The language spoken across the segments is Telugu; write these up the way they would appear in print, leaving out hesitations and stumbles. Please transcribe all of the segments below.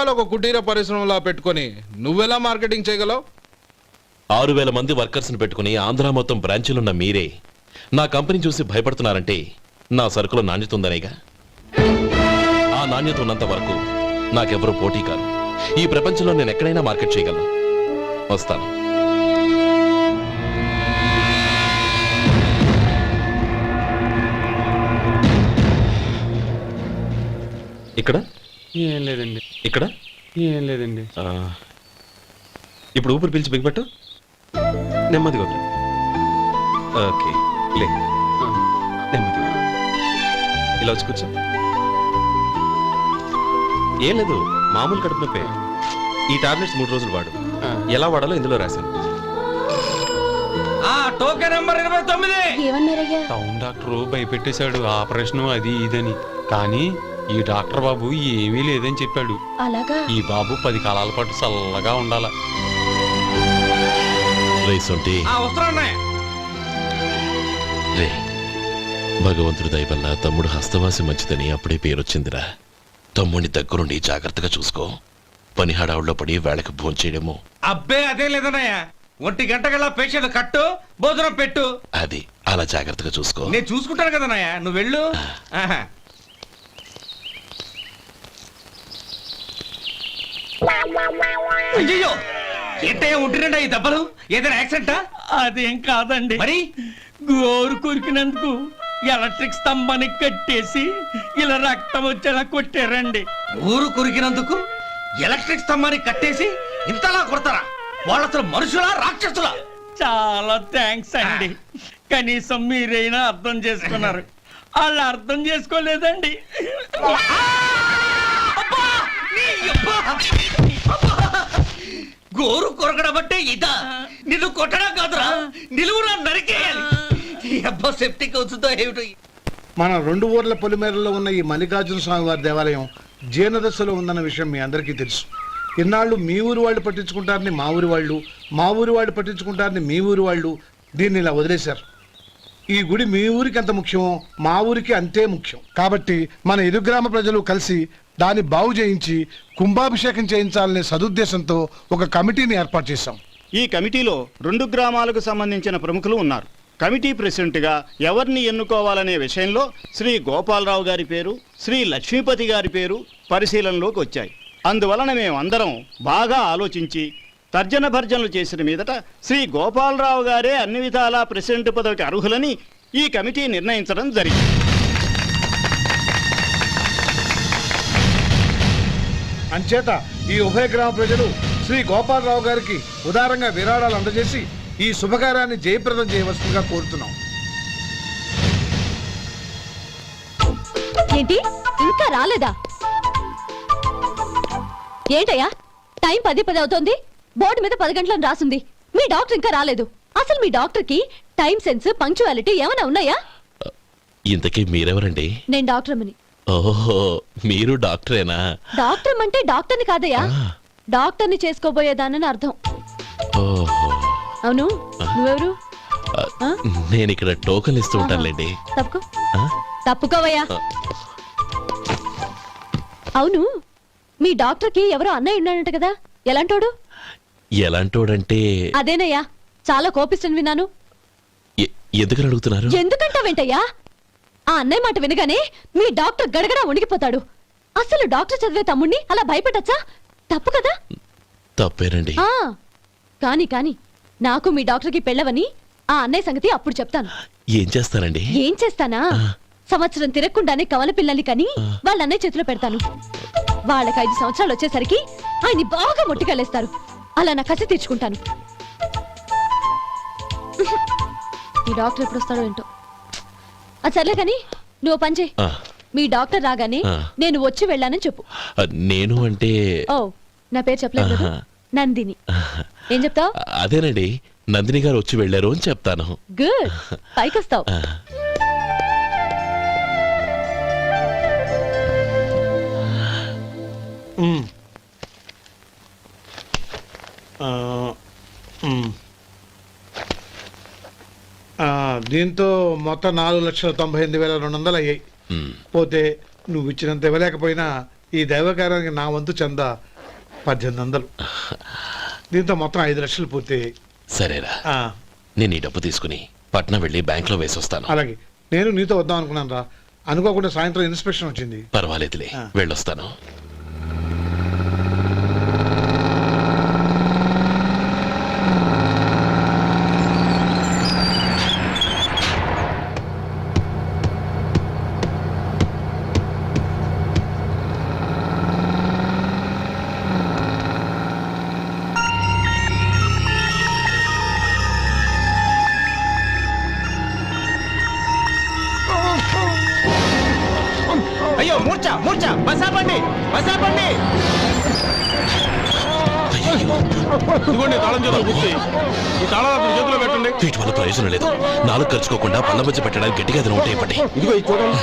ఒక కుటీర పరిశ్రమలా పెట్టుకొని నువ్వెలా మార్కెటింగ్ చేయగలవు? 6,000 మంది వర్కర్స్ని పెట్టుకుని ఆంధ్ర మొత్తం బ్రాంచీలున్న మీరే నా కంపెనీ చూసి భయపడుతున్నారంటే నా సరుకులో నాణ్యత ఉందనేగా. ఆ నాణ్యత ఉన్నంత వరకు నాకెవరూ పోటీ కాదు. ఈ ప్రపంచంలో నేను ఎక్కడైనా మార్కెట్ చేయగలను. వస్తాను. ఇక్కడ ఏం లేదండి. ఇక్కడ ఏం లేదండి. ఇప్పుడు ఊపిరి పీల్చి బిగపట్టు. నెమ్మదిగా వదిలే. ఓకే, లే. నెమ్మదిగా ఇలా వచ్చి కూర్చో. ఏం లేదు, మామూలు కడుపు నొప్పే. ఈ టాబ్లెట్స్ 3 రోజులు వాడు. ఎలా వాడాలో ఇందులో రాశాను. Token number 29. టౌన్ డాక్టర్ భయపెట్టేశాడు, ఆపరేషన్ అది ఇదని. కానీ ఈ డాక్టర్ బాబు ఏమీ లేదని చెప్పాడు. అలాగా? ఈ బాబు 10 కాలాల పాటు చల్లగా ఉండాల. రే, భగవంతుడి దయ వల్ల తమ్ముడు హస్తవాసి మంచిదని అప్పుడే పేరొచ్చిందిరా. తమ్ముడిని దగ్గరుండి జాగ్రత్తగా చూసుకో. పని హడావుల్లో పడి వేళకు భోంచేయడము. అబ్బే అదే లేదన్నయ్య. 1 గంట గల పేషెంట్ కట్టు, భోజనం పెట్టు. అది అలా జాగ్రత్తగా చూసుకో. నేను చూసుకుంటాను కదన్నయ్య, నువ్వు వెళ్ళు. అయ్యో, ఏంటయ్యా ఉంటున్నాడా ఈ దెబ్బలు? ఏదైనా యాక్సిడెంటా? అదేం కాదండి, మరి గోరు కొరికినందుకు ఎలక్ట్రిక్ స్తంభానికి కట్టేసి ఇలా రక్తం వచ్చేలా కొట్టారండి. ఊరు కురికినందుకు ఎలక్ట్రిక్ స్తంభాన్ని కట్టేసి ఇంతలా కొడతారా? వాళ్ళు అసలు మనుషులా, రాక్షసులా? చాలా థ్యాంక్స్ అండి. కనీసం మీరైనా అర్థం చేసుకున్నారు. వాళ్ళు అర్థం చేసుకోలేదండి. గోరు కొరకడం అంటే ఇదా? నిన్ను కొట్టడం కాదురా, నిలువురా నరికేయాలి. అబ్బా, సెప్టిక్ అవుతుందో ఏమిటో. మన 2 ఊర్ల పొలిమేరలో ఉన్న ఈ మల్లికార్జున స్వామి వారి దేవాలయం జీర్ణదశలో ఉందన్న విషయం మీ అందరికీ తెలుసు. ఇన్నాళ్ళు మీ ఊరు వాళ్ళు పట్టించుకుంటారని మా ఊరి వాళ్ళు, మా ఊరి వాళ్ళు పట్టించుకుంటారని మీ ఊరి వాళ్ళు దీన్ని ఇలా వదిలేశారు. ఈ గుడి మీ ఊరికి ఎంత ముఖ్యమో మా ఊరికి అంతే ముఖ్యం. కాబట్టి మన ఇరు గ్రామ ప్రజలు కలిసి దాన్ని బాగు చేయించి కుంభాభిషేకం చేయించాలనే సదుద్దేశంతో ఒక కమిటీని ఏర్పాటు చేశాం. ఈ కమిటీలో 2 గ్రామాలకు సంబంధించిన ప్రముఖులు ఉన్నారు. కమిటీ ప్రెసిడెంట్గా ఎవరిని ఎన్నుకోవాలనే విషయంలో శ్రీ గోపాలరావు గారి పేరు, శ్రీ లక్ష్మీపతి గారి పేరు పరిశీలనలోకి వచ్చాయి. అందువలన మేమందరం బాగా ఆలోచించి తర్జన భర్జనలు చేసిన మీదట శ్రీ గోపాలరావు గారే అన్ని విధాలా ప్రెసిడెంట్ పదవికి అర్హులని ఈ కమిటీ నిర్ణయించడం జరిగింది. అంచేత ఈ ఉభయ గ్రామ ప్రజలు శ్రీ గోపాలరావు గారికి ఉదారంగా విరాళాలు అందజేసి ఈ శుభకార్యాన్ని జయప్రదం చేయవలసిందిగా కోరుతున్నాం. ఏంటి, ఇంకా రాలేదా? ఏంటయ్యా, టైం 10 అవుతోంది. బోర్డు మీద 10 గంటలను రాసింది. మీ డాక్టర్ ఇంకా రాలేదు. అసలు మీ డాక్టర్ కి టైం సెన్స్, పంక్చువాలిటీ ఏమైనా ఉన్నాయా? ఇంతకీ మీరెవరండి? నేను డాక్టర్ అమ్మని. ఓహో, మీరు డాక్టరేనా? డాక్టర్ అంటే డాక్టర్ని కాదయ్యా, డాక్టర్ని చేసుకోబోయేదానని అర్థం. ఓహో, అవును, నువ్వెవరు? నేను ఇక్కడ టోకన్ ఇస్తూ ఉంటానులేండి. తప్పుకో. తప్పుకోవయ్యా. అవును, మీ డాక్టర్ కి ఎవరో అన్నయ్య ఉన్నాడంట కదా, ఎలాంటోడు? ఎలాంటోడంటే అదేనయ్యా, చాలా కోపిస్తని విన్నాను. ఎందుకని అడుగుతున్నారు? ఎందుకంటావేంటయ్యా? ఆ అన్నయ్య మాట వినగానే మీ డాక్టర్ గడగడా ఉణికిపోతాడు. అసలు డాక్టర్ చదివే తమ్ముణ్ణి అలా భయపెట్టచ్చా? తప్పు కదా? తప్పేనండి. కాని కాని నాకు మీ డాక్టర్కి పెళ్ళవని ఆ అన్నయ్య సంగతి అప్పుడు చెప్తాను. ఏం చేస్తానండి? ఏం చేస్తానా, సంవత్సరం తిరగకుండానే కవల పిల్లల్ని కని వాళ్ళ అన్నయ్య చేతిలో పెడతాను. వాళ్ళకి 5 సంవత్సరాలు వచ్చేసరికి ఆయన్ని బాగా మొట్టికెళ్ళేస్తారు. అలా నా కసి తీర్చుకుంటాను. ఈ డాక్టర్ ఎప్పుడు వస్తాడో ఏంటో. అది సర్లే కానీ నువ్వు పని చేయి. మీ డాక్టర్ రాగానే నేను వచ్చి వెళ్ళానని చెప్పు. నేను అంటే? ఓ, నా పేరు చెప్పలేదు కదా, నందిని. ఏం చెప్తావు? అదేనండి, నందిని గారు వచ్చి వెళ్ళారు అని చెప్తాను. గుడ్, పైకొస్తావు. దీంతో మొత్తం 4,98,200 అయ్యాయి. పోతే నువ్వు ఇచ్చినంత ఇవ్వలేకపోయినా ఈ దైవకార్యానికి నా వంతు చందా 1800. దీంతో మొత్తం 5 లక్షలు పూర్తయ్యాయి. సరేరా, ఆ, నేను ఈ డబ్బు తీసుకుని పట్నం వెళ్ళి బ్యాంకులో వేసొస్తాను. అలాగే నేను నీతో వద్దాం అనుకున్నాను రా, అనుకోకుండా సాయంత్రం ఇన్స్పెక్షన్ వచ్చింది. పర్వాలేదులే, ఆ. వెళ్ళొస్తాను. అయ్యో మూర్ఛ మూర్ఛ బసాపండి బసాపండి. ఇదిగోండి తాళం చేతులు గుర్తి, ఈ తాళాలు అతని చేతిలో పెట్టండి. వీటి వల్ల ప్రయోజనం లేదు. నాలుగు ఖర్చుకోకుండా పళ్ళ మధ్య పెట్టడానికి గట్టిగా అది ఒకటి ఇవ్వండి. ఇదిగో ఇది చూడండి.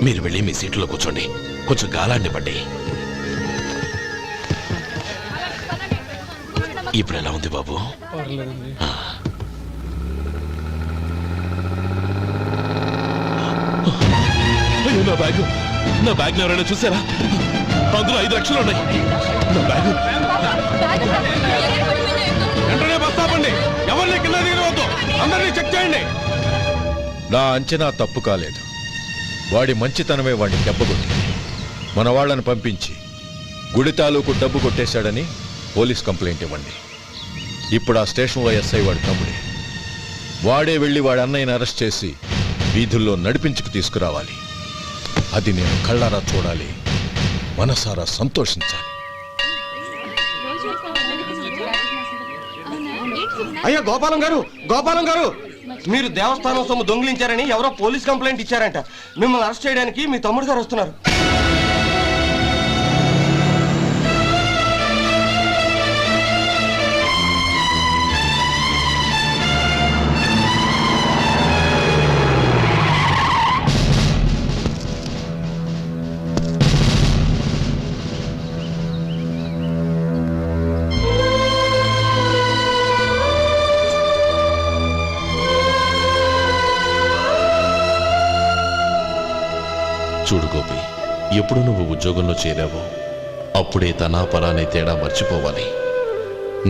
మీరు వెళ్ళి మీ సీట్లో కూర్చోండి, కొంచెం గాలాన్ని పట్టి. ఇప్పుడు ఎలా ఉంది బాబు? ఆ. అయ్యో, నా బ్యాగ్ ఎవరైనా చూసారా? అందులో 5 లక్షలు ఉన్నాయి. నా బ్యాగ్ వెంటనే బస్ ఆపండి, ఎవరిని కింద దిగవద్దు, అందరినీ చెక్ చేయండి. నా అంచనా తప్పు కాలేదు. వాడి మంచితనమే వాడిని దెబ్బకొట్టింది. మన వాళ్ళని పంపించి గుడి తాలూకు డబ్బు కొట్టేశాడని పోలీస్ కంప్లైంట్ ఇవ్వండి. ఇప్పుడు ఆ స్టేషన్లో ఎస్ఐ వాడి తమ్ముడే. వాడే వెళ్ళి వాడి అన్నయ్యని అరెస్ట్ చేసి వీధుల్లో నడిపించుకు తీసుకురావాలి. అది నేను కళ్ళారా చూడాలి, మనసారా సంతోషించాలి. అయ్యా గోపాలం గారు, మీరు దేవస్థానం సొమ్ము దొంగిలించారని ఎవరో పోలీస్ కంప్లైంట్ ఇచ్చారంట. మిమ్మల్ని అరెస్ట్ చేయడానికి మీ తమ్ముడు గారు వస్తున్నారు. చూడు గోపి, ఎప్పుడు నువ్వు ఉద్యోగంలో చేరావో అప్పుడే తనా పరానే తేడా మర్చిపోవాలి.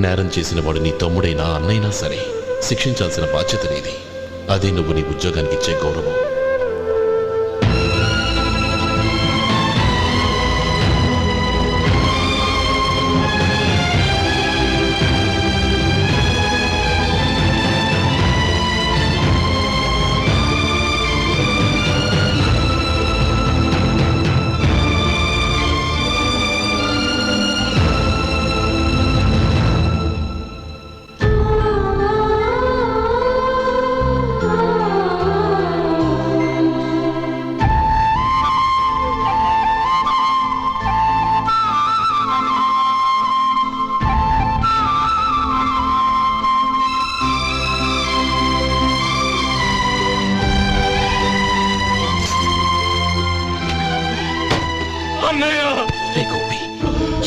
నేరం చేసిన వాడు నీ తమ్ముడైనా అన్నైనా సరే శిక్షించాల్సిన బాధ్యత నీది. అదే నువ్వు నీ ఉద్యోగానికి ఇచ్చే గౌరవం.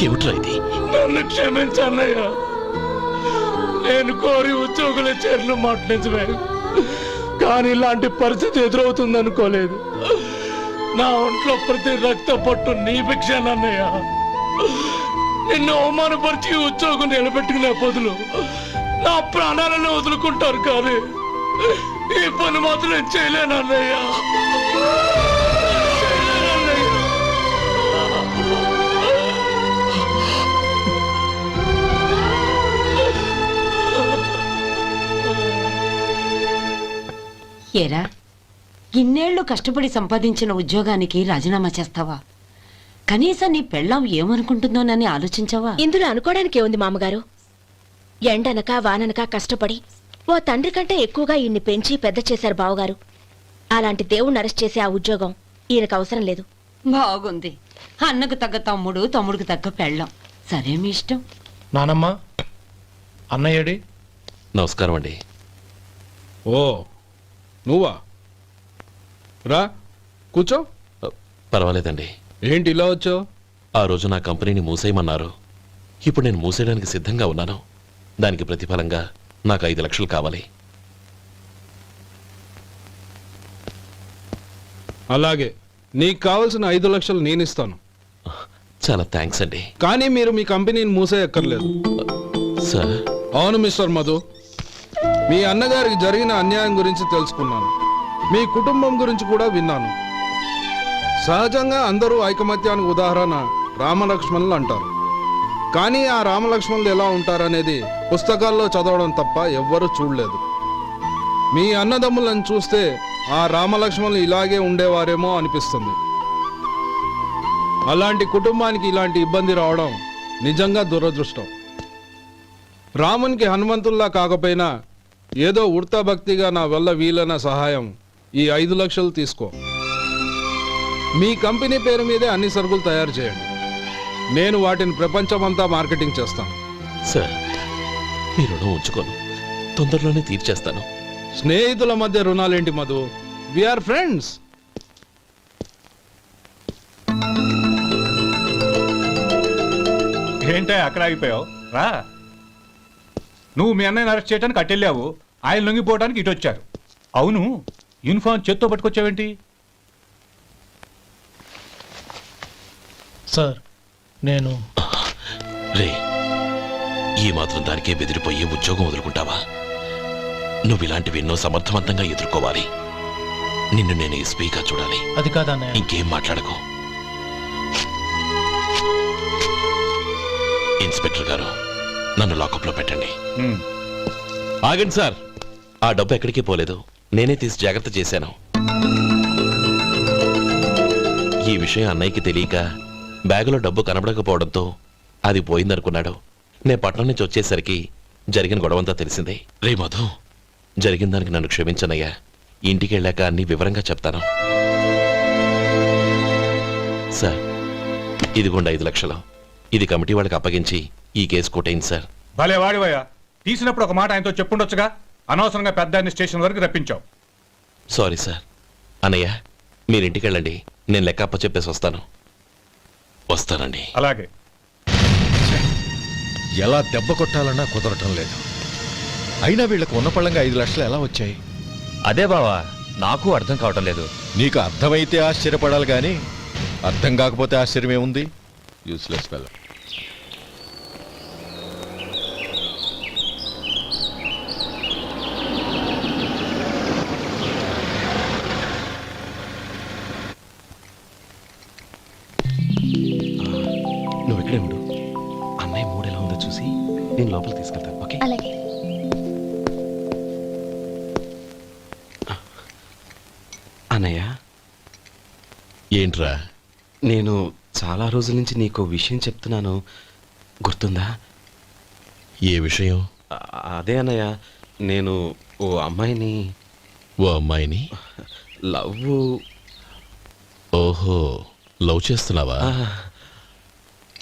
ఏమిట్రా ఇది? నన్ను క్షమించు అన్నయ్య, నేను కోరి ఉద్యోగుల చేరిన మాట నిజమే, కానీ ఇలాంటి పరిస్థితి ఎదురవుతుంది అనుకోలేదు. నా ఒంట్లో ప్రతి రక్త పట్టు నీ భిక్షానన్నయ్య. నిన్ను అవమానపరిచి ఉద్యోగం నిలబెట్టుకునే బదులు నా ప్రాణాలను వదులుకుంటారు, కానీ ఈ పని మాత్రం నేను చేయలేనన్నయ్య. ఏరా, ఇన్నేళ్లు కష్టపడి సంపాదించిన ఉద్యోగానికి రాజీనామా చేస్తావా? కనీసం నీ పెళ్ళాం ఏమనుకుంటుందోనని ఆలోచించావా? ఇందులో అనుకోవడానికి ఏముంది మామగారు? ఎండనక వాననక కష్టపడి ఓ తండ్రి కంటే ఎక్కువగా ఈయన్ని పెంచి పెద్ద చేశారు బావగారు. అలాంటి దేవుణ్ణి అరెస్ట్ చేసే ఆ ఉద్యోగం ఈయనకు అవసరం లేదు. బాగుంది. అన్నకు తగ్గ తమ్ముడు, తమ్ముడికి తగ్గ పెళ్ళాం. సరే, మీ ఇష్టం. నానమ్మా, అన్నయ్యడి? నమస్కారం అండి. ఓ నువ్వా? రా కూర్చో. పర్వాలేదండి. ఏంటి ఇలా వచ్చావు? ఆ రోజు నా కంపెనీని మూసేయమన్నారు. ఇప్పుడు నేను మూసేయడానికి సిద్ధంగా ఉన్నాను. దానికి ప్రతిఫలంగా నాకు 5 లక్షలు కావాలి. అలాగే, నీకు కావాల్సిన 5 లక్షలు నేను ఇస్తాను. చాలా థ్యాంక్స్ అండి. కానీ మీరు మీ కంపెనీని మూసేయక్కర్లేదు. సార్, అవును మిస్టర్ మధు, మీ అన్నగారికి జరిగిన అన్యాయం గురించి తెలుసుకున్నాను. మీ కుటుంబం గురించి కూడా విన్నాను. సహజంగా అందరూ ఐకమత్యానికి ఉదాహరణ రామలక్ష్మణులు అంటారు. కానీ ఆ రామలక్ష్మణులు ఎలా ఉంటారనేది పుస్తకాల్లో చదవడం తప్ప ఎవ్వరూ చూడలేదు. మీ అన్నదమ్ములను చూస్తే ఆ రామలక్ష్మణులు ఇలాగే ఉండేవారేమో అనిపిస్తుంది. అలాంటి కుటుంబానికి ఇలాంటి ఇబ్బంది రావడం నిజంగా దురదృష్టం. రామునికి హనుమంతుల్లా కాకపోయినా ఏదో ఉడతా భక్తిగా నా వల్ల వీలైన సహాయం ఈ 5 లక్షలు తీసుకో. మీ కంపెనీ పేరు మీదే అన్ని సరుకులు తయారు చేయండి. నేను వాటిని ప్రపంచమంతా మార్కెటింగ్ చేస్తాను. సార్, మీ రుణం ఉంచుకోను, తొందరలోనే తీర్చేస్తాను. స్నేహితుల మధ్య రుణాలేంటి మధు? We are friends. ఏంటే అక్కడ ఆగిపోయావు? రా. నువ్వు మీ అన్నయ్యని అరెస్ట్ చేయడానికి అట్టెళ్ళావు, ఆయన లొంగిపోవడానికి ఇటు వచ్చారు. అవును, యూనిఫామ్ చేత్తో పట్టుకొచ్చావేంటి? సార్, నేను రే, ఈ మాత్రం దానికే బెదిరిపోయి ఉద్యోగం వదులుకుంటావా? నువ్వు ఇలాంటివి ఎన్నో సమర్థవంతంగా ఎదుర్కోవాలి. నిన్ను నేను ఎస్పీగా చూడాలి. అది కాదన్నయ్య. ఇంకేం మాట్లాడకు. ఇన్స్పెక్టర్ గారు, నన్ను లాకప్లో పెట్టండి. ఆగండి సార్, ఆ డబ్బు ఎక్కడికి పోలేదు. నేనే తీసి జాగ్రత్త చేశాను. ఈ విషయం అన్నయ్యకి తెలియక బ్యాగులో డబ్బు కనబడకపోవడంతో అది పోయిందనుకున్నాడు. నేను పట్నం నుంచి వచ్చేసరికి జరిగిన గొడవంతా తెలిసిందే. రే మధు, జరిగిన దానికి నన్ను క్షమించనయ్యా. ఇంటికి వెళ్ళాక అన్ని వివరంగా చెప్తాను. సార్, ఇదిగోండి 5 లక్షలు. ఇది కమిటీ వాళ్ళకి అప్పగించి ఈ కేసు కొట్టేయండి సార్. భలే వాడివయ్యా, తీసినప్పుడు ఒక మాట ఆయనతో చెప్పుండొచ్చుగా. అనవసరంగా పెద్ద స్టేషన్ వరకు రప్పించావు. Sorry sir. అన్నయ్య, మీరింటికి వెళ్ళండి, నేను లెక్క అప్ప చెప్పేసి వస్తానండి. అలాగే. ఎలా దెబ్బ కొట్టాలన్నా కుదరటం లేదు. అయినా వీళ్ళకు ఉన్న పళ్ళంగా 5 లక్షలు ఎలా వచ్చాయి? అదే బావా, నాకు అర్థం కావటం లేదు. నీకు అర్థమైతే ఆశ్చర్యపడాలి కానీ అర్థం కాకపోతే ఆశ్చర్యం ఏముంది? Useless fellow. నువ్వు ఇక్కడే ఉండు. అన్నయ్య మూడు ఎలా ఉందో చూసి నేను లోపలికి తీసుకెళ్తాను. ఓకే? అలాగే. అన్నయ్య, ఏంట్రా? నేను చాలా రోజుల నుంచి నీకు విషయం చెప్తున్నాను, గుర్తుందా? ఏ విషయం? అదే అన్నయ్య, నేను ఓ అమ్మాయిని లవ్. ఓహో, లవ్ చేస్తున్నావా?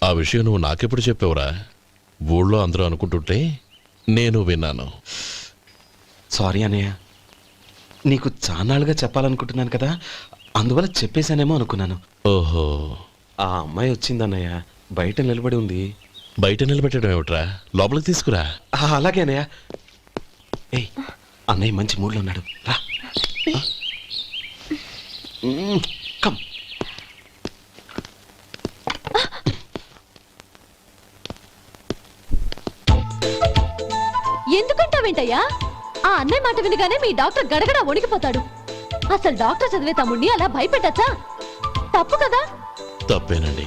ఆ విషయం నువ్వు నాకెప్పుడు చెప్పావురా? ఊళ్ళో అందరూ అనుకుంటుంటే నేను విన్నాను. సారీ అన్నయ్య, నీకు చాన్నాళ్ళుగా చెప్పాలనుకుంటున్నాను కదా, అందువల్ల చెప్పేశానేమో అనుకున్నాను. ఓహో, ఆ అమ్మాయి వచ్చిందన్నయ్య, బయట నిలబడి ఉంది. బయట నిలబెట్టడం ఏమిట్రా? లోపలికి తీసుకురా. అలాగే అన్నయ్య. ఏయ్, అన్నయ్య మంచి మూడ్లో ఉన్నాడు, రా. కమ్. ఎందుకంటావేంటయ్యా? ఆ అన్నయ్య మాట వినగానే మీ డాక్టర్ గడగడ వణికిపోతాడు. అసలు డాక్టర్ చదివే తమ్ముడిని అలా భయపెట్టచ్చా? తప్పు కదా? తప్పేనండి.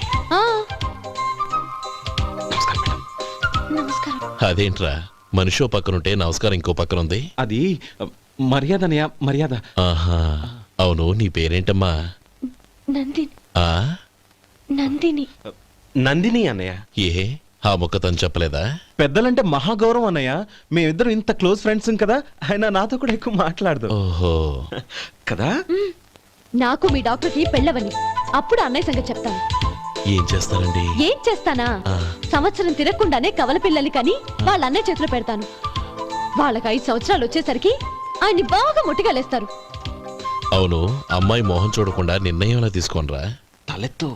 నమస్కారం. అదేంట్రా, మనిషో పక్కనుంటే నమస్కారం ఇంకో పక్కన ఉంది? అది మర్యాద అన్నయ్య, మర్యాద. ఆహా, అవును, నీ పేరేంటమ్మా? నందిని. ఆ, నందిని. నందిని అన్నయ్య. ఏ, ఆ మొక్క తను చెప్పలేదా? పెద్దలంటే మహాగౌరవం అన్నయ్య. మేమిద్దరం ఇంత క్లోజ్ ఫ్రెండ్స్ కదా, ఆయన నాతో కూడా ఎక్కువ మాట్లాడదు. ఓహో, కదా? నాకు మీ డాక్టర్కి పెళ్ళవని, అప్పుడు అన్నయ్య సంగతి చెప్తాను. ఏం చేస్తారండి? ఏం చేస్తానా? సంవత్సరం తిరగకుండానే కవల పిల్లల్ని కని వాళ్ళ అన్నయ్య చేతిలో పెడతాను. వాళ్ళకి 5 సంవత్సరాలు వచ్చేసరికి ఆయన్ని బాగా ముట్టిగలేస్తారు. అవును, అమ్మాయి మోహం చూడకుండా నిర్ణయం ఎలా తీసుకోనరా? తలెత్తు.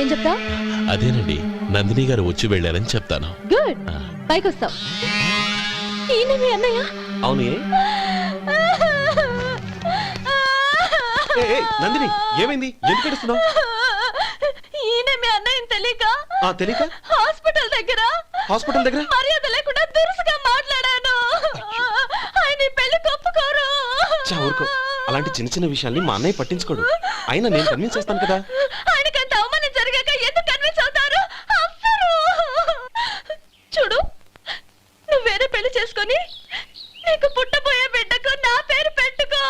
ఏం చెప్తా? అదేనండి, నందిని గారు వచ్చి వెళ్ళారని చెప్తాను. గుడ్, పైకొస్తావు. ఈయన మీ అన్నయ్య? అవును. నందిని, ఏమైంది? ఎందుకు ఏడుస్తున్నావు? ఈయన మీ అన్నయ్యని తెలియక తెలియక హాస్పిటల్ దగ్గర మర్యాద లేకుండా దురుసుగా మాట్లాడాను. ఆయన ఈ పెళ్లి ఒప్పుకోరు. ఊరుకో, అలాంటి చిన్న చిన్న విషయాల్ని మా అన్నయ్య పట్టించుకోడు. అయినా నేను కన్విన్స్ చేస్తాను కదా. ఆయనకంత అవమానం జరిగాక ఎందుకు కన్విన్స్ అవుతారు? అవ్వరు. చూడు, నువ్వు వేరే పెళ్లి చేసుకొని నీకు పుట్టబోయే బిడ్డకు నా పేరు పెట్టుకో.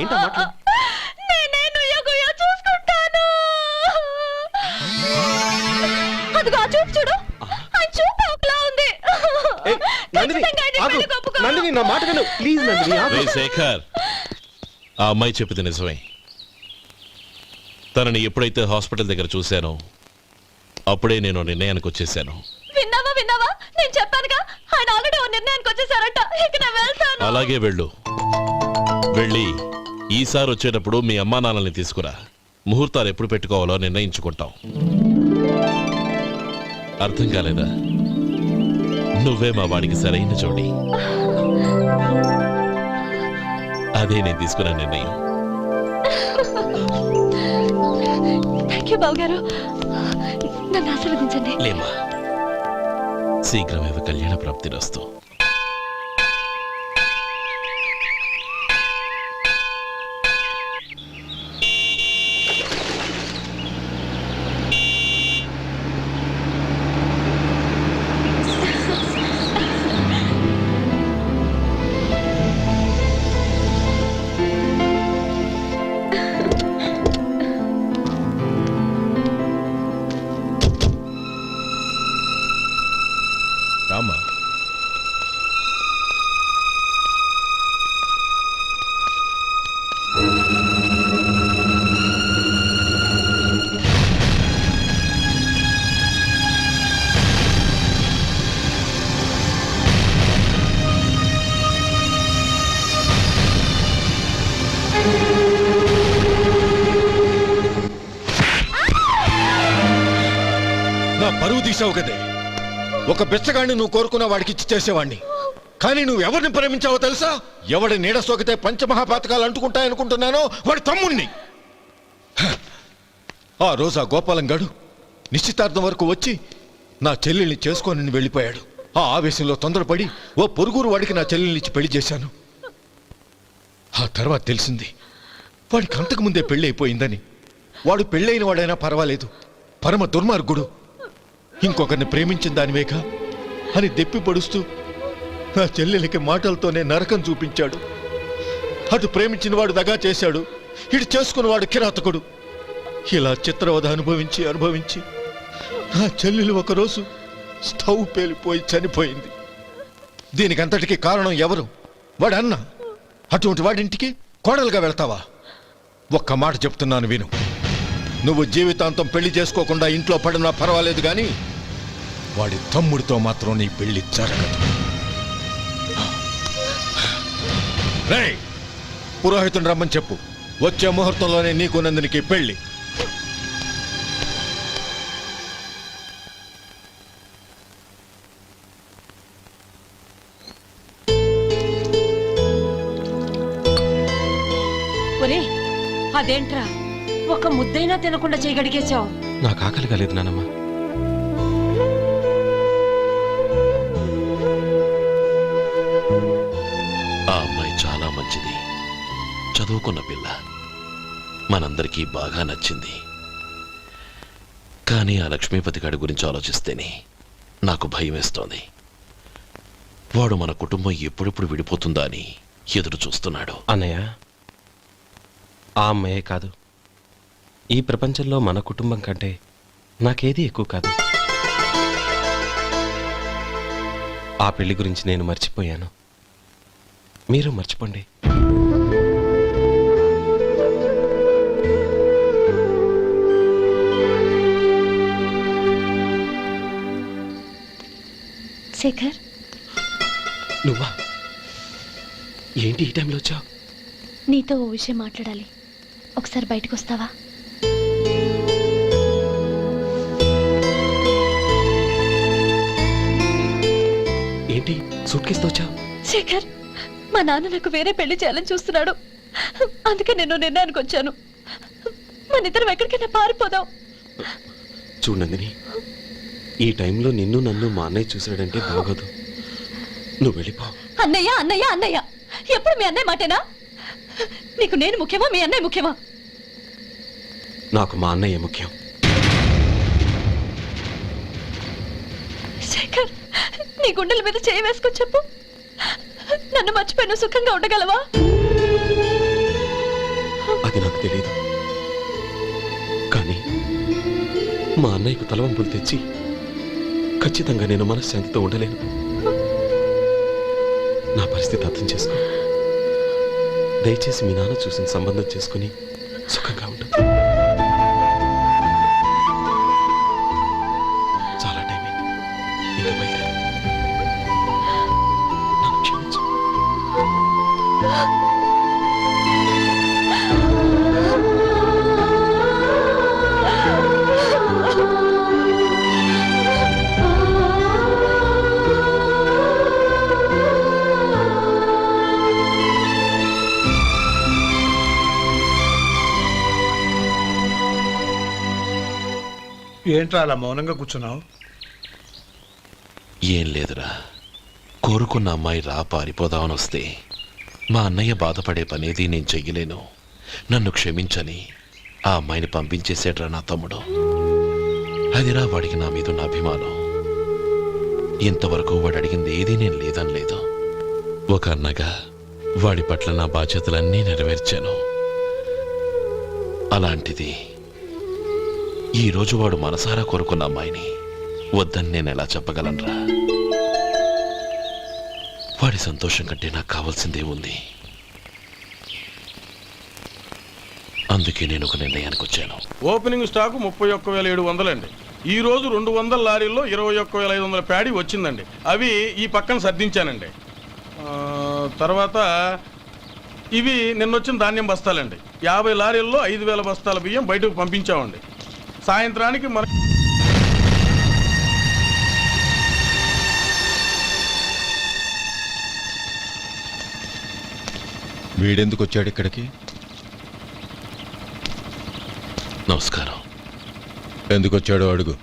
ఏంటో మాట్లాడు. నేనే నుయ్యగుయ్య చూసుకుంటాను. అదిగో ఆ చూపు చూడు, ఆయన చూపు ఒకలా ఉంది. నందిని, నా మాట విను ప్లీజ్. నందిని, రేయ్ శేఖర్, ఆ అమ్మాయి చెప్పింది నిజమే. తనని ఎప్పుడైతే హాస్పిటల్ దగ్గర చూశానో అప్పుడే నేను నిర్ణయానికి వచ్చేసాను. విన్నావా? నేను చెప్పానుగా, ఆయన ఆల్రెడీ ఓ నిర్ణయానికి వచ్చేసారట. ఇక నేను వెళ్తాను. అలాగే వెళ్ళు. వెళ్ళి ఈసారి వచ్చేటప్పుడు మీ అమ్మా నాన్నల్ని తీసుకురా. ముహూర్తాలు ఎప్పుడు పెట్టుకోవాలో నిర్ణయించుకుంటాం. అర్థం కాలేదా? నువ్వే మా వాడికి సరైన జోడి. అదే నేను తీసుకున్న నిర్ణయం. థ్యాంక్ యూ బావగారు, నన్ను ఆశీర్వదించండి. లేమా, శీఘ్రమేవ కళ్యాణ ప్రాప్తిరస్తు. రామా, నా పరువు తీసావు కదే. ఒక బెచ్చగాడిని నువ్వు కోరుకున్న వాడికి ఇచ్చి చేసేవాడిని. కానీ నువ్వు ఎవరిని ప్రేమించావో తెలుసా? ఎవడి నీడ సోకితే పంచమహాపాతకాలు అంటుకుంటాయనుకుంటున్నానో వాడి తమ్ముణ్ణి. ఆ రోజు ఆ గోపాలం గాడు నిశ్చితార్థం వరకు వచ్చి నా చెల్లెల్ని చేసుకొని వెళ్ళిపోయాడు. ఆ ఆవేశంలో తొందరపడి ఓ పొరుగురు వాడికి నా చెల్లెల్ని ఇచ్చి పెళ్లి చేశాను. ఆ తర్వాత తెలిసింది వాడికి అంతకుముందే పెళ్లి అయిపోయిందని. వాడు పెళ్ళైన వాడైనా పర్వాలేదు, పరమ దుర్మార్గుడు. ఇంకొకరిని ప్రేమించిన దానివేగా అని దెప్పి పడుస్తూ నా చెల్లెలికి మాటలతోనే నరకం చూపించాడు. అటు ప్రేమించిన వాడు దగా చేశాడు, ఇటు చేసుకున్నవాడు కిరాతకుడు. ఇలా చిత్రవధ అనుభవించి నా చెల్లెలు ఒకరోజు స్టవ్ పేలిపోయి చనిపోయింది. దీనికంతటికీ కారణం ఎవరు? వాడు అన్న. అటువంటి వాడింటికి కోడలుగా వెళ్తావా? ఒక్క మాట చెప్తున్నాను విను. నువ్వు జీవితాంతం పెళ్లి చేసుకోకుండా ఇంట్లో పడినా పర్వాలేదు, కానీ వాడి తమ్ముడితో మాత్రం నీ పెళ్లి జరగదు. రేయ్, పురోహితుని రమ్మని చెప్పు. వచ్చే ముహూర్తంలోనే నీకు నందినికి పెళ్లి. ఒరే, అదేంట్రా ఒక ముద్దైనా తినకుండా చేయగడిగేశావు? నాకు ఆకలి కాలేదు నానమ్మ. ఆ అమ్మాయి చాలా మంచిది, చదువుకున్న పిల్ల, మనందరికీ బాగా నచ్చింది. కానీ ఆ లక్ష్మీపతి గారి గురించి ఆలోచిస్తేనే నాకు భయం వేస్తోంది. వాడు మన కుటుంబం ఎప్పుడెప్పుడు విడిపోతుందా అని ఎదురు చూస్తున్నాడు. అన్నయ్య, ఆ అమ్మాయే కాదు, ఈ ప్రపంచంలో మన కుటుంబం కంటే నాకేది ఎక్కువ కాదు. ఆ పెళ్లి గురించి నేను మర్చిపోయాను, మీరు మర్చిపోండి. శేఖర్, నువ్వా? ఏంటి ఈ టైంలో వచ్చావు? నీతో ఓ విషయం మాట్లాడాలి. ఒకసారి బయటకు వస్తావా? ఏంటి సూట్ కేసుతో వచ్చావు? శేఖర్, మా నాన్న నాకు వేరే పెళ్లి చేయాలని చూస్తున్నాడు. అందుకే నేను నిర్ణయానికి వచ్చాను. మన ఇద్దరం ఎక్కడికైనా పారిపోదాం. చూడు నందిని, ఈ టైంలో నిన్ను నన్ను మా అన్నయ్య చూసాడంటే బాగోదు. నువ్వు వెళ్ళిపో. అన్నయ్య అన్నయ్య అన్నయ్య, ఎప్పుడు మీ అన్నయ్య మాటేనా? నీకు నేను ముఖ్యమా, మీ అన్నయ్య ముఖ్యమా? నాకు మా అన్నయ్య ముఖ్యం. శేఖర్, నీ గుండెల మీద చేయి వేసుకొని చెప్పు, నన్ను మర్చిపోయి సుఖంగా ఉండగలవా? అది నాకు తెలియదు, కానీ మా అన్నయ్యకు తలవంపులు తెచ్చి ఖచ్చితంగా నేను మనశ్శాంతితో ఉండలేను. నా పరిస్థితి అర్థం చేసుకో. దయచేసి మీ నాన్న చూసిన సంబంధం చేసుకుని సుఖంగా ఉండు. చాలా టైం అయింది, ఇంకా బయలుదేరు. నన్ను క్షమించు. ఏంట్రా అలా మౌనంగా కూర్చున్నావు? ఏం లేదురా, కోరుకున్న అమ్మాయి రా పారిపోదామని వస్తే మా అన్నయ్య బాధపడే పనేది నేను చెయ్యలేను, నన్ను క్షమించని ఆ అమ్మాయిని పంపించేసేట్రా నా తమ్ముడు. అదిరా వాడికి నా మీద ఉన్న అభిమానం. ఇంతవరకు వాడు అడిగింది ఏదీ నేను లేదని లేదు. ఒక అన్నగా వాడి పట్ల నా బాధ్యతలన్నీ నెరవేర్చాను. అలాంటిది ఈరోజు వాడు మనసారా కోరుకున్న అమ్మాయిని వద్దని నేను ఎలా చెప్పగలనురా? వాడి సంతోషం కంటే నాకు కావాల్సిందే ఉంది. అందుకే నేను ఒక నిర్ణయానికి వచ్చాను. ఓపెనింగ్ స్టాకు 31,700 అండి. ఈ రోజు 200 లారీల్లో 21,500 ప్యాడీ వచ్చిందండి. అవి ఈ పక్కన సర్దించానండి. తర్వాత ఇవి నిన్నొచ్చిన ధాన్యం బస్తాలండి. 50 లారీల్లో 5,000 బస్తాల బియ్యం బయటకు పంపించామండి. సాయంత్రానికి మన వీడెందుకు వచ్చాడు ఇక్కడికి? నమస్కారం. ఎందుకు వచ్చాడో అడుగు.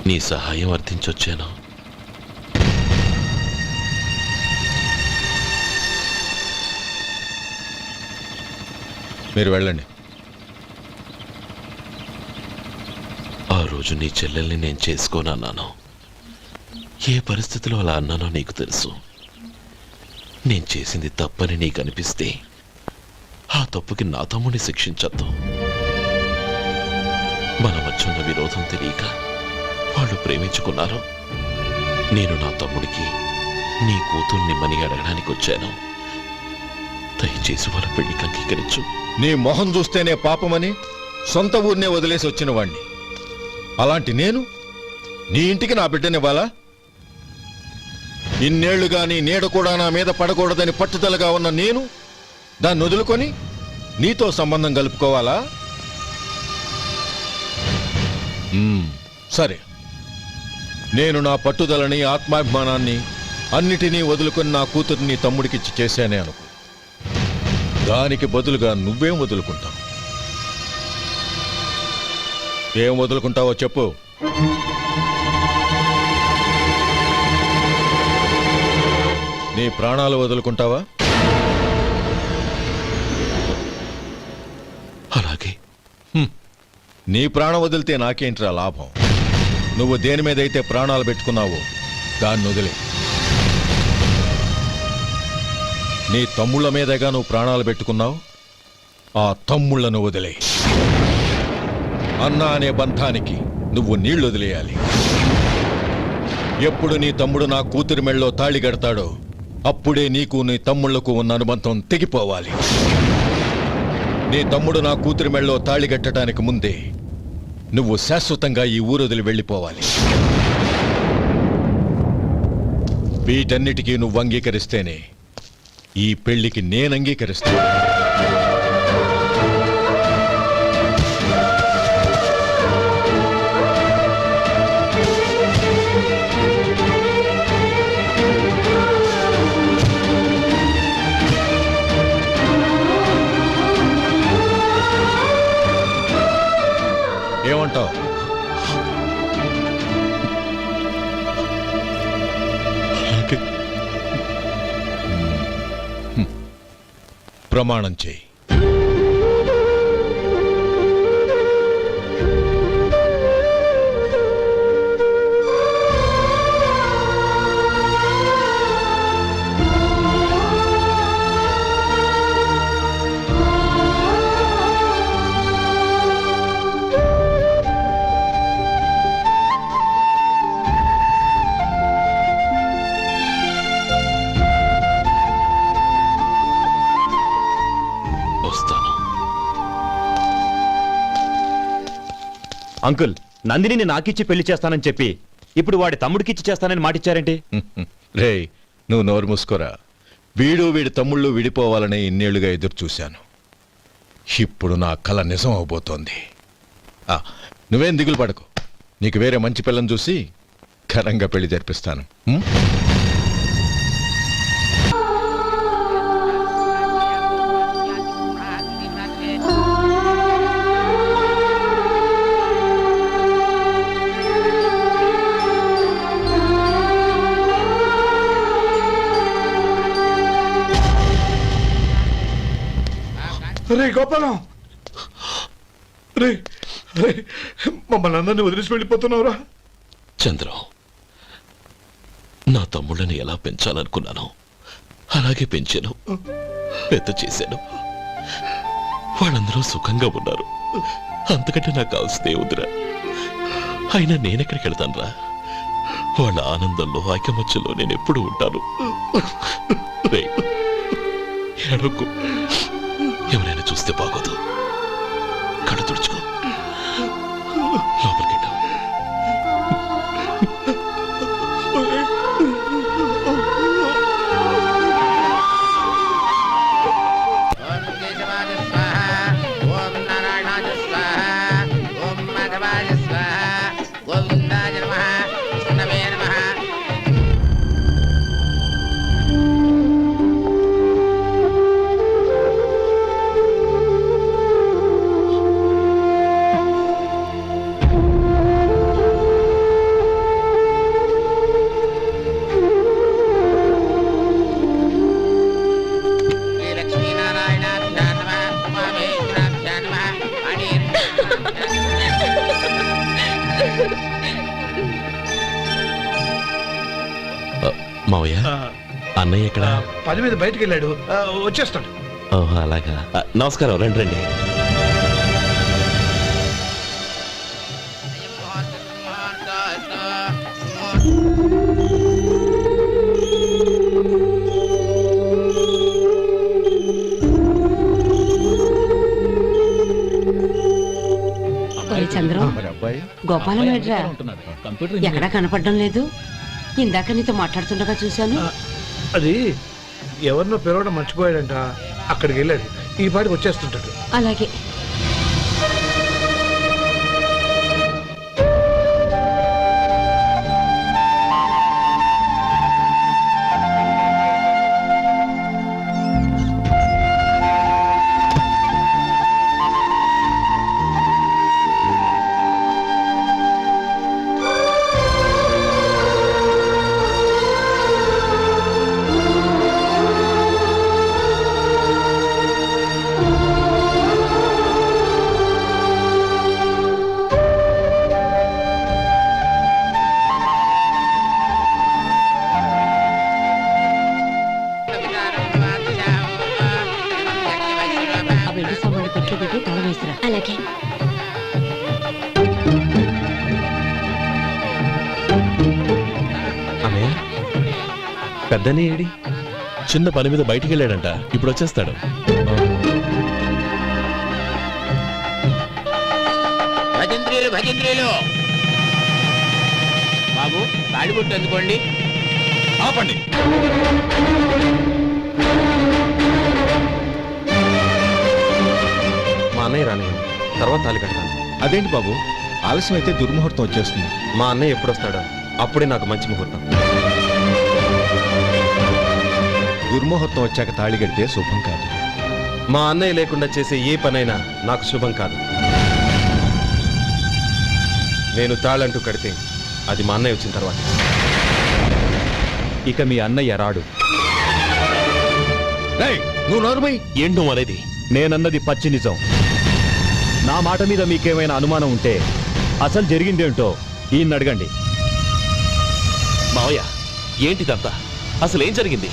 నీ సహాయం అర్థించొచ్చాను. మీరు వెళ్ళండి. ఆ రోజు నీ చెల్లెల్ని నేను చేసుకోనన్నాను. ఏ పరిస్థితిలో అలా అన్నానో నీకు తెలుసు. నేను చేసింది తప్పని నీకు అనిపిస్తే ఆ తప్పుకి నా తమ్ముడిని శిక్షించద్దు. మన మధ్య ఉన్న విరోధం తెలియక వాళ్ళు ప్రేమించుకున్నారు. నేను నా తమ్ముడికి నీ కూతుర్ని మని అడగడానికి వచ్చాను. దయచేసి వాళ్ళ పెళ్లికి అంగీకరించు. నీ మొహం చూస్తేనే పాపమని సొంత ఊరినే వదిలేసి వచ్చిన వాణ్ణి. అలాంటి నేను నీ ఇంటికి నా బిడ్డనివ్వాలా? ఇన్నేళ్లుగా నీ నీడ కూడా నా మీద పడకూడదని పట్టుదలగా ఉన్న నేను దాన్ని వదులుకొని నీతో సంబంధం కలుపుకోవాలా? సరే, నేను నా పట్టుదలని ఆత్మాభిమానాన్ని అన్నిటినీ వదులుకొని నా కూతుర్ని తమ్ముడికిచ్చి చేశానే అనుకో. దానికి బదులుగా నువ్వేం వదులుకుంటావు? ఏం వదులుకుంటావో చెప్పు. నీ ప్రాణాలు వదులుకుంటావా? అలాగే. నీ ప్రాణం వదిలితే నాకేంట్రా లాభం? నువ్వు దేని మీదైతే ప్రాణాలు పెట్టుకున్నావో దాన్ని వదిలే. నీ తమ్ముళ్ళ మీదగా నువ్వు ప్రాణాలు పెట్టుకున్నావు. ఆ తమ్ముళ్లను వదిలే. అన్న అనే బంధానికి నువ్వు నీళ్లు వదిలేయాలి. ఎప్పుడు నీ తమ్ముడు నా కూతురి మెళ్ళలో తాళి కడతాడో అప్పుడే నీకు నీ తమ్ముళ్లకు ఉన్న అనుబంధం తెగిపోవాలి. నీ తమ్ముడు నా కూతురి మెళ్ళలో తాళి కట్టడానికి ముందే నువ్వు శాశ్వతంగా ఈ ఊరు వదిలి వెళ్ళిపోవాలి. వీటన్నిటికీ నువ్వు అంగీకరిస్తేనే ఈ పెళ్లికి నేను అంగీకరిస్తాను. ఏమంటావు? ప్రమాణం చేయి. వస్తాను. అంకుల్, నందినిని నాకిచ్చి పెళ్లి చేస్తానని చెప్పి ఇప్పుడు వాడి తమ్ముడికిచ్చి చేస్తానని మాటిచ్చారేంటి? రేయ్, నువ్వు నోరు మూసుకోరా. వీడి తమ్ముళ్ళు విడిపోవాలని ఇన్నేళ్లుగా ఎదురు చూశాను. ఇప్పుడు నా కల నిజం అవబోతోంది. నువ్వేం దిగులు పడకు. నీకు వేరే మంచి పిల్లని చూసి ఘనంగా పెళ్లి జరిపిస్తాను. రే గోపాలం, రే రే, మమ్మల్ని అందరినీ వదిలేసి వెళ్ళిపోతున్నావురా? చంద్రం, నా తమ్ముళ్ళని ఎలా పెంచాలనుకున్నానో అలాగే పెంచాను, పెద్ద చేశాను. వాళ్ళందరూ సుఖంగా ఉన్నారు. అంతకంటే నాకు కావాల్సిందే వద్దురా. అయినా నేనెక్కడికి వెళ్తానురా? వాళ్ళ ఆనందంలో ఐకమత్యంలో నేను ఎప్పుడు ఉంటాను. ఎడకు, ఎవరైనా చూస్తే బాగోదు. కళ్ళు తుడుచుకో, లోపలికి వెళ్ళావు. మావయ్య, అన్నయ్య ఎక్కడ? పని మీద బయటికి వెళ్ళాడు, వచ్చేస్తాడు. ఓహో, అలాగా. నమస్కారం, రండి రండి. చంద్రం, గోపాలం ఏడ్రా? ఎక్కడా కనపడడం లేదు. ఇందాక నీతో మాట్లాడుతుండగా చూశాను. అది ఎవరినో పిలవడం మర్చిపోయాడంట, అక్కడికి వెళ్ళాడు. ఈ పాటికి వచ్చేస్తుంటాడు. అలాగే. అలాగే. అన్నయ్య, పెద్దనే ఏడి? చిన్న పని మీద బయటికి వెళ్ళాడంట, ఇప్పుడు వచ్చేస్తాడు. భజంత్రీలు రాజేంద్రులు బాబు తాడిబొట్టు అందుకోండి. ఆపండి. మా అన్నయ్య రానివ్వండి, తర్వాత తాళి కడతాను. అదేంటి బాబు, ఆలస్యం అయితే దుర్ముహూర్తం వచ్చేస్తుంది. మా అన్నయ్య ఎప్పుడు వస్తాడో అప్పుడే నాకు మంచి ముహూర్తం. దుర్ముహూర్తం వచ్చాక తాళి కడితే శుభం కాదు. మా అన్నయ్య లేకుండా చేసే ఏ పనైనా నాకు శుభం కాదు. నేను తాళంటూ కడితే అది మా అన్నయ్య వచ్చిన తర్వాత. ఇక మీ అన్నయ్య రాడు. నువ్వు నోరుమై. ఏంటి నువ్వు అనేది? నేనన్నది పచ్చి నిజం. నా మాట మీద మీకేమైనా అనుమానం ఉంటే అసలు జరిగిందేంటో ఈయన్ని అడగండి. మావయ్య, ఏంటిదంతా? అసలు ఏం జరిగింది?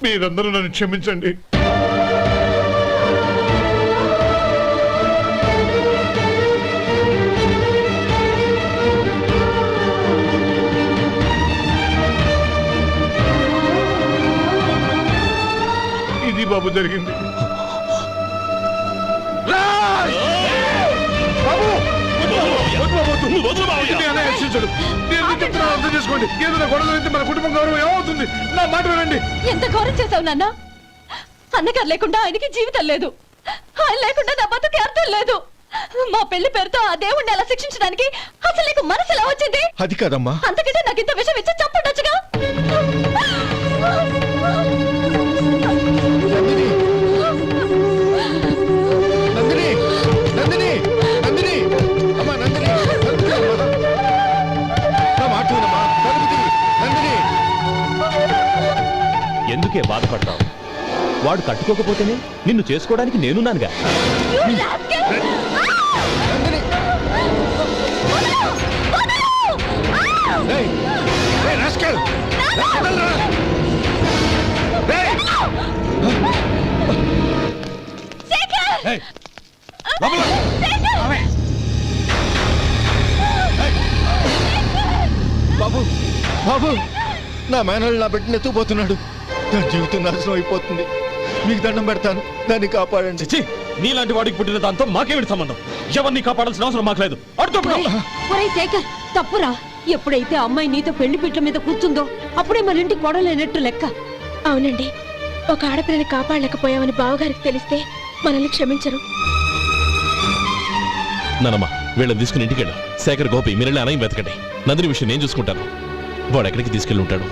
మీరందరూ నన్ను క్షమించండి. ఇది బాబు జరిగింది. అర్థం చేసుకోండి. ఏదైనా గొడవ అయితే మన కుటుంబం గౌరవం ఏమవుతుంది? నా మాట వినండి. ఎంత ఘోరం చేశావు నాన్న. అన్నగారు లేకుండా ఆయనకి జీవితం లేదు, ఆయన లేకుండా నా బతుకి అర్థం లేదు. మా పెళ్లి పేరుతో ఆ దేవుణ్ణి ఎలా శిక్షించడానికి అసలు నీకు మనసు ఎలా వచ్చింది? అది కాదమ్మా. అంతకంటే నాకు ఇంత విషయం ఇచ్చి చంపడొచ్చుగా. నందిని, నందిని, నందిని, అమ్మా నందిని, తలుపు తీ అమ్మా. నా మాట వినమ్మా, తలుపు తీ, నందిని. ఎందుకే బాధపడతావు? వాడు కట్టుకోకపోతేనే నిన్ను చేసుకోవడానికి నేనున్నానుగా. ఏయ్, ఏయ్, రాస్కెల్! వదలరా! ఏయ్! ఏయ్, లోపల! ఏయ్! బాబు, బాబు, నా మేనల్ని నా బిడ్డను ఎత్తుకుపోతున్నాడు. దాని జీవితం నాశనం అయిపోతుంది. మీకు దండం పెడతాను, దాన్ని కాపాడండి. చిచ్చి, నీలాంటి వాడికి పుట్టిన దాంతో మాకేమిటి సంబంధం? ఎవరిని కాపాడాల్సిన అవసరం మాకు లేదు. ఒరేయ్ శేఖర్, తప్పురా. ఎప్పుడైతే అమ్మాయి నీతో పెళ్లి పీటల మీద కూర్చుందో అప్పుడే మన ఇంటి గొడవలేనట్టు లెక్క. అవునండి, ఒక ఆడపిల్లని కాపాడలేకపోయామని బావగారికి తెలిస్తే మనల్ని క్షమించరు. నానమ్మ, వీళ్ళని తీసుకుని ఇంటికి వెళ్ళు. శేఖర్, గోపి, మీరెళ్ళి అన్నయ్య వెతకండి. నందిని విషయం నేను చూసుకుంటాను. వాడు ఎక్కడికి తీసుకెళ్ళి ఉంటాడు?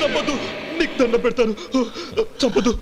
చంపదు నీకు దండ పెడతాను చంపదు